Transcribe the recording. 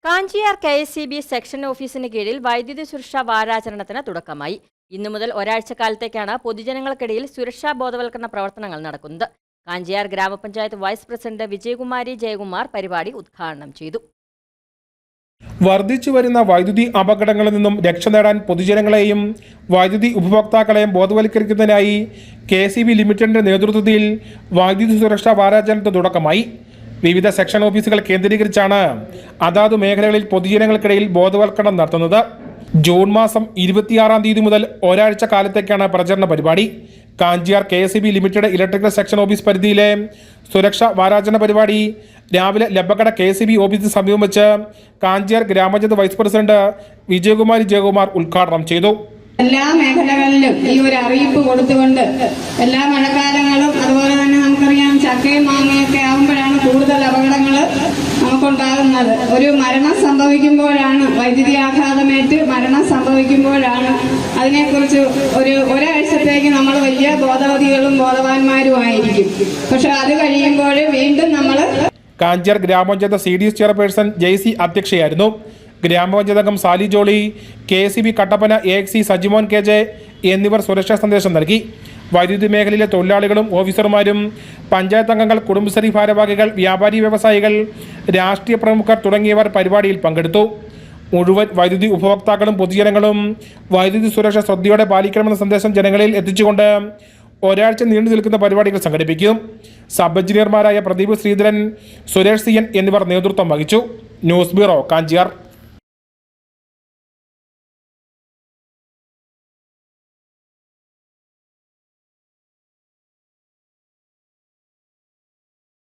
Kanchiyar KSEB section ഓഫീസിന് കീഴിൽ വൈദ്യുതി സുരക്ഷാ വാരാചരണത്തിന് തുടക്കമായി. ഇന്നു മുതൽ ഒരാഴ്ചക്കാലത്തേക്കാണ് പൊതുജനങ്ങൾക്കിടയിൽ സുരക്ഷാ ബോധവൽക്കരണ പ്രവർത്തനങ്ങൾ നടക്കുന്നത്. കാഞ്ചിയാർ ഗ്രാമപഞ്ചായത്ത് വൈസ് പ്രസിഡന്റ് വിജയകുമാരി ജയകുമാർ പരിപാടി ഉദ്ഘാടനം ചെയ്തു. വർദ്ധിച്ചു വരുന്ന വൈദ്യുതി അപകടങ്ങളിൽ നിന്നും രക്ഷ നേടാൻ പൊതുജനങ്ങളെയും വൈദ്യുതി ഉപഭോക്താക്കളെയും ബോധവൽക്കരിക്കുന്നതിനായി KSEB ലിമിറ്റഡിന്റെ നേതൃത്വത്തിൽ വൈദ്യുതി സുരക്ഷാ വാരാചരണത്തിന് തുടക്കമായി. വിവിധ സെക്ഷൻ ഓഫീസുകൾ കേന്ദ്രീകരിച്ചാണ് അതാത് മേഖലകളിൽ പൊതുജനങ്ങൾക്കിടയിൽ ബോധവൽക്കരണം നടത്തുന്നത്. ജൂൺ മാസം 26-ാം തീയതി മുതൽ ഒരാഴ്ച കാലത്തേക്കാണ് പ്രചരണ പരിപാടി. Kanchiyar KSEB limited electrical section office പരിധിയിലെ സുരക്ഷാ വാരാചരണ പരിപാടി രാവിലെ ലബ്ബക്കട KSEB ഓഫീസിന് സമീപം വെച്ച് കാഞ്ചിയാർ ഗ്രാമപഞ്ചായത്ത് വൈസ് പ്രസിഡന്റ് വിജയകുമാരി ജയകുമാർ ഉദ്ഘാടനം ചെയ്തു. എല്ലാ മേഖലകളിലും ഈ ഒരു അറിയിപ്പ് കൊടുത്തുകൊണ്ട് എല്ലാ മഴക്കാലങ്ങളും അതുപോലെ തന്നെ നമുക്കറിയാം ചക്കയും മാങ്ങയൊക്കെ ആകുമ്പോഴാണ് കൂടുതൽ അപകടങ്ങൾ നമുക്കുണ്ടാകുന്നത്. ഒരു മരണം സംഭവിക്കുമ്പോഴാണ്, വൈദ്യുതി ആഘാതമേറ്റ് മരണം സംഭവിക്കുമ്പോഴാണ് അതിനെക്കുറിച്ച് ഒരാഴ്ചത്തേക്ക് നമ്മൾ വലിയ ബോധവതികളും ബോധവാന്മാരും ആയിരിക്കും. പക്ഷെ അത് കഴിയുമ്പോൾ വീണ്ടും നമ്മൾ കാഞ്ചിയാർ ഗ്രാമപഞ്ചായത്ത് CDS ചെയർപേഴ്സൺ ജെയ്സി അധ്യക്ഷയായിരുന്നു. ഗ്രാമപഞ്ചായത്ത് അംഗം Sally Jolly, KSEB Kattappana AXC Sajimon KJ എന്നിവർ സുരക്ഷാ സന്ദേശം നൽകി. വൈദ്യുതി മേഖലയിലെ തൊഴിലാളികളും ഓഫീസർമാരും പഞ്ചായത്ത് അംഗങ്ങൾ, കുടുംബശ്രീ ഭാരവാഹികൾ, വ്യാപാരി വ്യവസായികൾ, രാഷ്ട്രീയ പ്രമുഖർ തുടങ്ങിയവർ പരിപാടിയിൽ പങ്കെടുത്തു. മുഴുവൻ വൈദ്യുതി ഉപഭോക്താക്കളും പൊതുജനങ്ങളും വൈദ്യുതി സുരക്ഷ ശ്രദ്ധയോടെ പാലിക്കണമെന്ന സന്ദേശം ജനങ്ങളിൽ എത്തിച്ചുകൊണ്ട് ഒരാഴ്ച നീണ്ടു നിൽക്കുന്ന പരിപാടികൾ സംഘടിപ്പിക്കും. സബ് എഞ്ചിനീയർമാരായ പ്രദീപ് ശ്രീധരൻ, സുരേഷ് CN എന്നിവർ നേതൃത്വം വഹിച്ചു. News bureau, Kanchiyar.